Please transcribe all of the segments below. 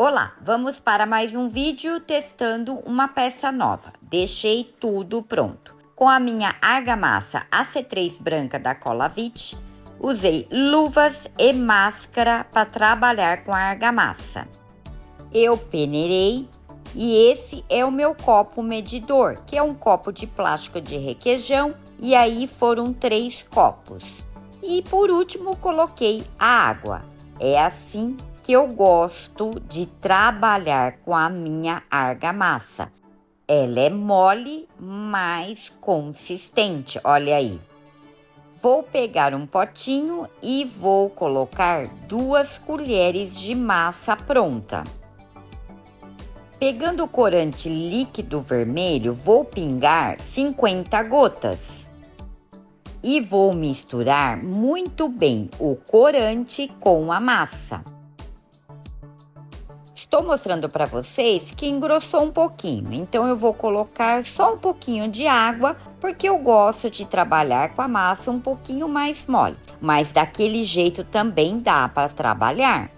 Olá, vamos para mais um vídeo testando uma peça nova. Deixei tudo pronto. Com a minha argamassa AC3 branca da Colavit, usei luvas e máscara para trabalhar com a argamassa. Eu peneirei e esse é o meu copo medidor, que é um copo de plástico de requeijão, e aí foram 3 copos. E por último coloquei a água. É assim que eu gosto de trabalhar com a minha argamassa. Ela é mole, mas consistente, olha aí. Vou pegar um potinho e vou colocar 2 colheres de massa pronta. Pegando o corante líquido vermelho, vou pingar 50 gotas. E vou misturar muito bem o corante com a massa. Estou mostrando para vocês que engrossou um pouquinho, então eu vou colocar só um pouquinho de água, porque eu gosto de trabalhar com a massa um pouquinho mais mole, mas daquele jeito também dá para trabalhar.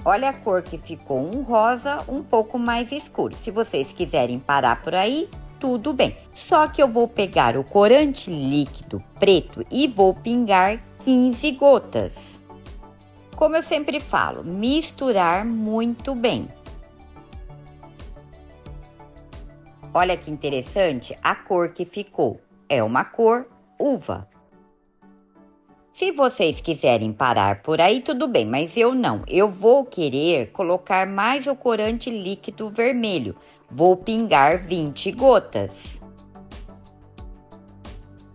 Olha a cor que ficou, um rosa um pouco mais escuro. Se vocês quiserem parar por aí, tudo bem. Só que eu vou pegar o corante líquido preto e vou pingar 15 gotas. Como eu sempre falo, misturar muito bem. Olha que interessante a cor que ficou. É uma cor uva. Se vocês quiserem parar por aí, tudo bem, mas eu não. Eu vou querer colocar mais o corante líquido vermelho. Vou pingar 20 gotas.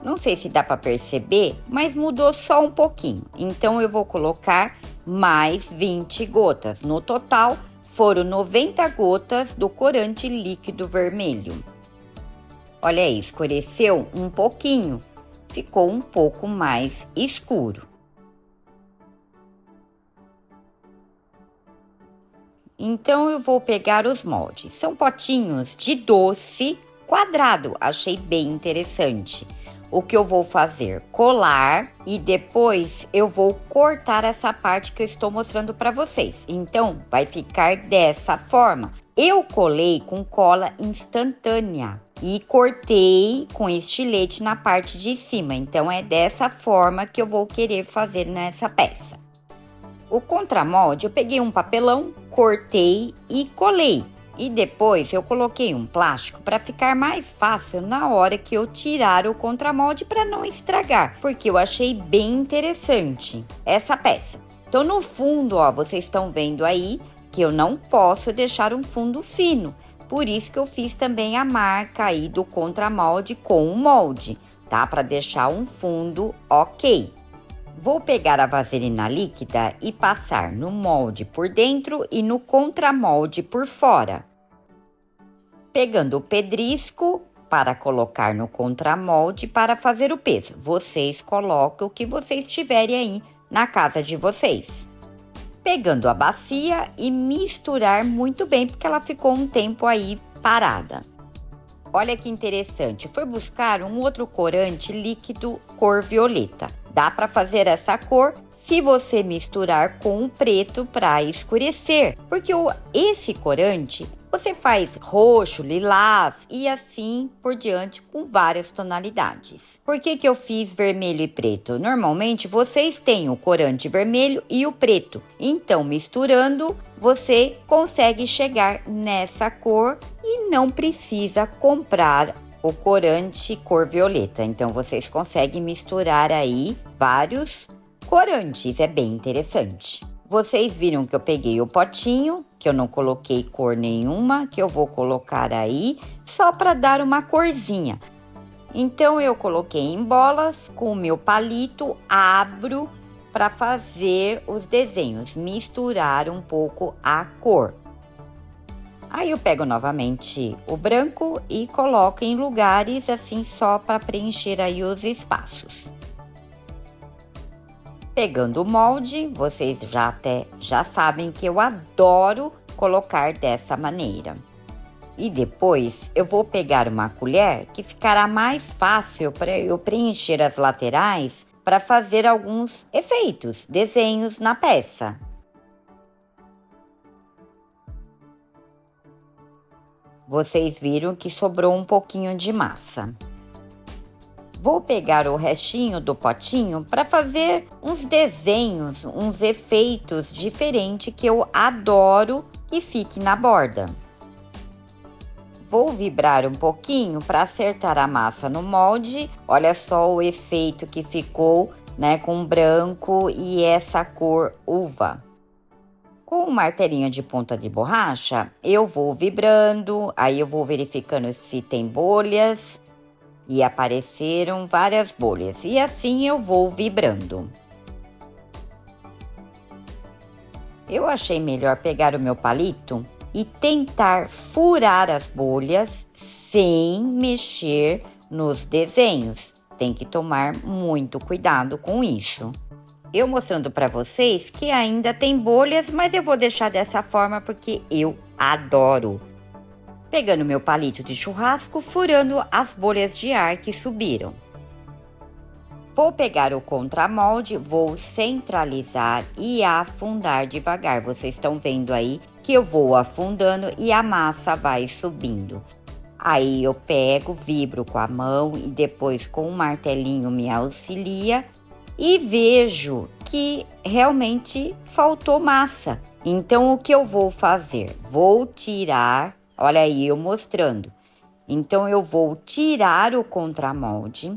Não sei se dá para perceber, mas mudou só um pouquinho. Então, eu vou colocar mais 20 gotas. No total, foram 90 gotas do corante líquido vermelho. Olha aí, escureceu um pouquinho. Ficou um pouco mais escuro. Então, eu vou pegar os moldes. São potinhos de doce quadrado. Achei bem interessante. O que eu vou fazer? Colar e depois eu vou cortar essa parte que eu estou mostrando para vocês. Então, vai ficar dessa forma. Eu colei com cola instantânea e cortei com estilete na parte de cima. Então, é dessa forma que eu vou querer fazer nessa peça. O contramolde, eu peguei um papelão, cortei e colei. E depois eu coloquei um plástico para ficar mais fácil na hora que eu tirar o contramolde para não estragar, porque eu achei bem interessante essa peça. Então no fundo, ó, vocês estão vendo aí que eu não posso deixar um fundo fino, por isso que eu fiz também a marca aí do contramolde com o molde, tá? Para deixar um fundo ok. Vou pegar a vaselina líquida e passar no molde por dentro e no contramolde por fora. Pegando o pedrisco para colocar no contramolde para fazer o peso. Vocês colocam o que vocês tiverem aí na casa de vocês. Pegando a bacia e misturar muito bem, porque ela ficou um tempo aí parada. Olha que interessante, foi buscar um outro corante líquido cor violeta. Dá para fazer essa cor se você misturar com o preto para escurecer, porque esse corante você faz roxo, lilás e assim por diante com várias tonalidades. Por que eu fiz vermelho e preto? Normalmente vocês têm o corante vermelho e o preto, então misturando você consegue chegar nessa cor e não precisa comprar o corante cor violeta. Então vocês conseguem misturar aí vários corantes, é bem interessante. Vocês viram que eu peguei o potinho, que eu não coloquei cor nenhuma, que eu vou colocar aí só para dar uma corzinha. Então eu coloquei em bolas com o meu palito, abro para fazer os desenhos, misturar um pouco a cor. Aí eu pego novamente o branco e coloco em lugares assim só para preencher aí os espaços. Pegando o molde, vocês já sabem que eu adoro colocar dessa maneira. E depois eu vou pegar uma colher que ficará mais fácil para eu preencher as laterais para fazer alguns efeitos, desenhos na peça. vocês viram que sobrou um pouquinho de massa. Vou pegar o restinho do potinho para fazer uns desenhos, uns efeitos diferentes que eu adoro que fique na borda. Vou vibrar um pouquinho para acertar a massa no molde. Olha só o efeito que ficou, né, com branco e essa cor uva. Com o martelinho de ponta de borracha, eu vou vibrando, aí eu vou verificando se tem bolhas. E apareceram várias bolhas, e assim eu vou vibrando. Eu achei melhor pegar o meu palito e tentar furar as bolhas sem mexer nos desenhos. Tem que tomar muito cuidado com isso. Eu mostrando para vocês que ainda tem bolhas, mas eu vou deixar dessa forma porque eu adoro. Pegando meu palito de churrasco, furando as bolhas de ar que subiram. Vou pegar o contramolde, vou centralizar e afundar devagar. Vocês estão vendo aí que eu vou afundando e a massa vai subindo. Aí eu pego, vibro com a mão e depois com um martelinho me auxilia e vejo que realmente faltou massa. Então o que eu vou fazer? Vou tirar. Olha aí, eu mostrando. Então, eu vou tirar o contramolde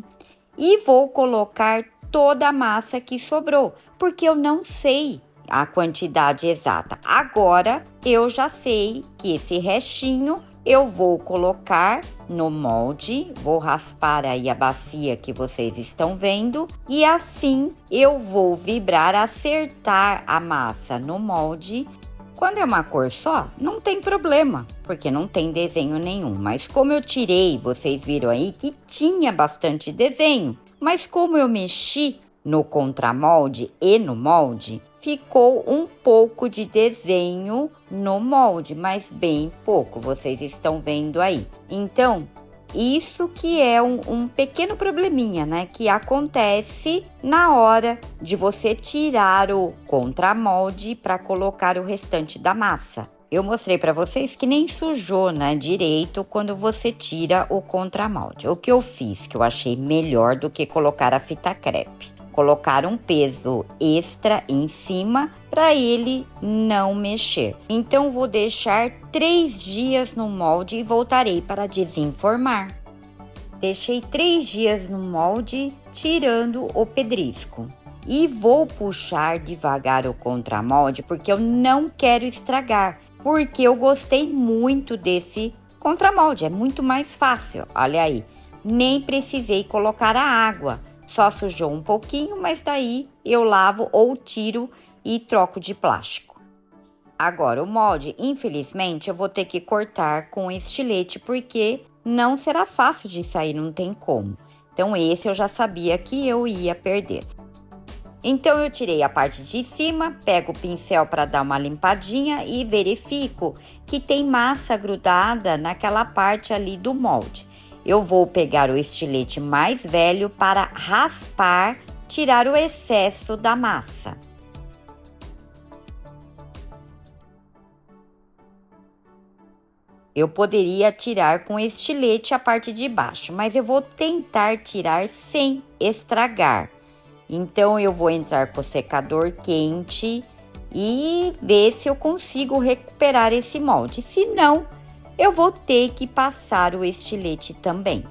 e vou colocar toda a massa que sobrou, porque eu não sei a quantidade exata. Agora, eu já sei que esse restinho eu vou colocar no molde, vou raspar aí a bacia que vocês estão vendo e assim eu vou vibrar, acertar a massa no molde. Quando é uma cor só, não tem problema, porque não tem desenho nenhum. Mas como eu tirei, vocês viram aí que tinha bastante desenho. Mas como eu mexi no contramolde e no molde, ficou um pouco de desenho no molde, mas bem pouco, vocês estão vendo aí. Então, isso que é um pequeno probleminha, né? Que acontece na hora de você tirar o contramolde para colocar o restante da massa. Eu mostrei para vocês que nem sujou, né, direito quando você tira o contramolde. O que eu fiz, que eu achei melhor do que colocar a fita crepe. Colocar um peso extra em cima para ele não mexer. Então, vou deixar 3 dias no molde e voltarei para desenformar. Deixei 3 dias no molde, tirando o pedrisco. E vou puxar devagar o contramolde, porque eu não quero estragar. Porque eu gostei muito desse contramolde, é muito mais fácil. Olha aí, nem precisei colocar a água. Só sujou um pouquinho, mas daí eu lavo ou tiro e troco de plástico. Agora, o molde, infelizmente, eu vou ter que cortar com estilete, porque não será fácil de sair, não tem como. Então, esse eu já sabia que eu ia perder. Então, eu tirei a parte de cima, pego o pincel para dar uma limpadinha e verifico que tem massa grudada naquela parte ali do molde. Eu vou pegar o estilete mais velho para raspar, tirar o excesso da massa. Eu poderia tirar com estilete a parte de baixo, mas eu vou tentar tirar sem estragar. Então, eu vou entrar com o secador quente e ver se eu consigo recuperar esse molde. Se não, eu vou ter que passar o estilete também.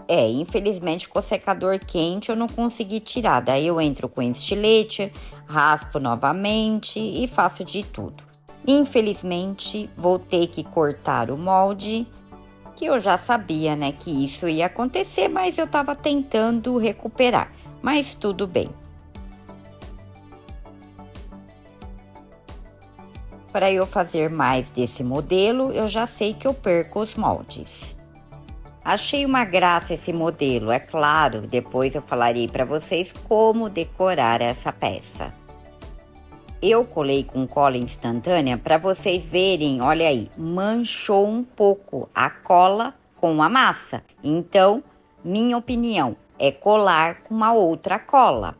Infelizmente com o secador quente eu não consegui tirar. Daí eu entro com o estilete, raspo novamente e faço de tudo. Infelizmente vou ter que cortar o molde, que eu já sabia, né, que isso ia acontecer, mas eu tava tentando recuperar. Mas tudo bem. Para eu fazer mais desse modelo, eu já sei que eu perco os moldes. Achei uma graça esse modelo, é claro, depois eu falarei para vocês como decorar essa peça. Eu colei com cola instantânea para vocês verem, olha aí, manchou um pouco a cola com a massa. Então, minha opinião é colar com uma outra cola.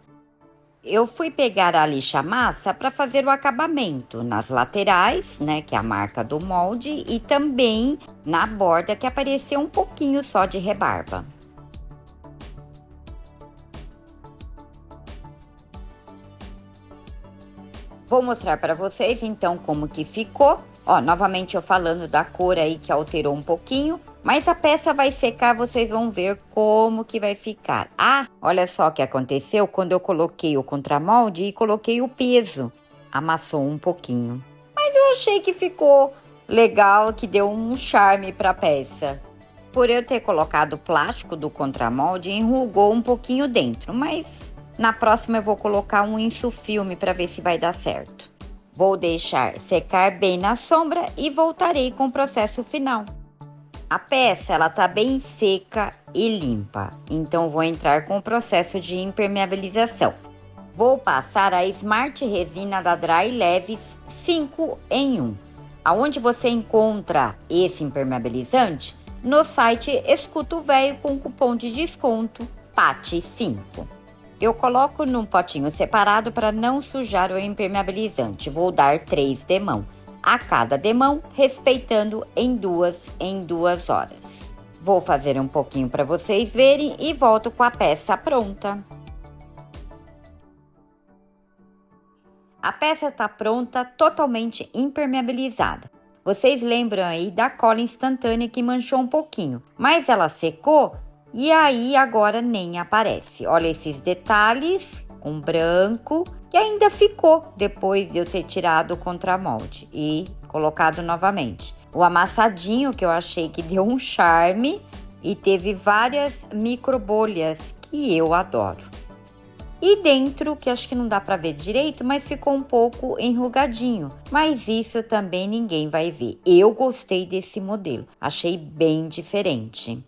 Eu fui pegar a lixa massa para fazer o acabamento nas laterais, né, que é a marca do molde, e também na borda que apareceu um pouquinho só de rebarba. Vou mostrar para vocês então como que ficou. Ó, novamente eu falando da cor aí que alterou um pouquinho, mas a peça vai secar, vocês vão ver como que vai ficar. Ah, olha só o que aconteceu quando eu coloquei o contramolde e coloquei o peso. Amassou um pouquinho. Mas eu achei que ficou legal, que deu um charme para a peça. Por eu ter colocado o plástico do contramolde, enrugou um pouquinho dentro, mas na próxima eu vou colocar um insufilme para ver se vai dar certo. Vou deixar secar bem na sombra e voltarei com o processo final. A peça ela tá bem seca e limpa, então vou entrar com o processo de impermeabilização. Vou passar a Smart Resina da Dry Leves 5 em 1. Aonde você encontra esse impermeabilizante? No site Escuta o Véio com cupom de desconto PATI5. Eu coloco num potinho separado para não sujar o impermeabilizante. Vou dar 3 demão a cada demão, respeitando em duas horas. Vou fazer um pouquinho para vocês verem e volto com a peça pronta. A peça está pronta, totalmente impermeabilizada. Vocês lembram aí da cola instantânea que manchou um pouquinho, mas ela secou. E aí, agora nem aparece. Olha esses detalhes com branco, que ainda ficou depois de eu ter tirado o contramolde e colocado novamente. O amassadinho, que eu achei que deu um charme e teve várias micro bolhas, que eu adoro. E dentro, que acho que não dá para ver direito, mas ficou um pouco enrugadinho. Mas isso também ninguém vai ver. Eu gostei desse modelo, achei bem diferente.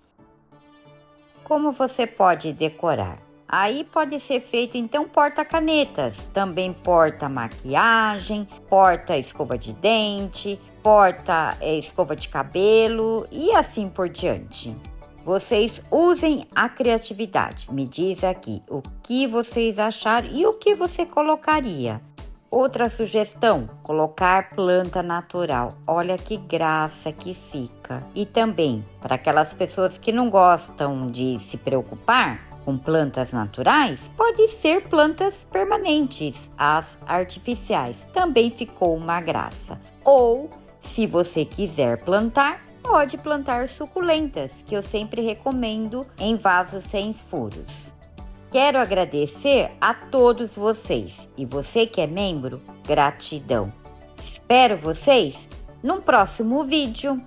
Como você pode decorar? Aí pode ser feito então porta-canetas, também porta-maquiagem, porta-escova de dente, porta-escova de cabelo e assim por diante. Vocês usem a criatividade. Me diz aqui o que vocês acharam e o que você colocaria. Outra sugestão, colocar planta natural. Olha que graça que fica. E também, para aquelas pessoas que não gostam de se preocupar com plantas naturais, pode ser plantas permanentes, as artificiais. Também ficou uma graça. Ou, se você quiser plantar, pode plantar suculentas, que eu sempre recomendo em vasos sem furos. Quero agradecer a todos vocês e você que é membro, gratidão. Espero vocês num próximo vídeo.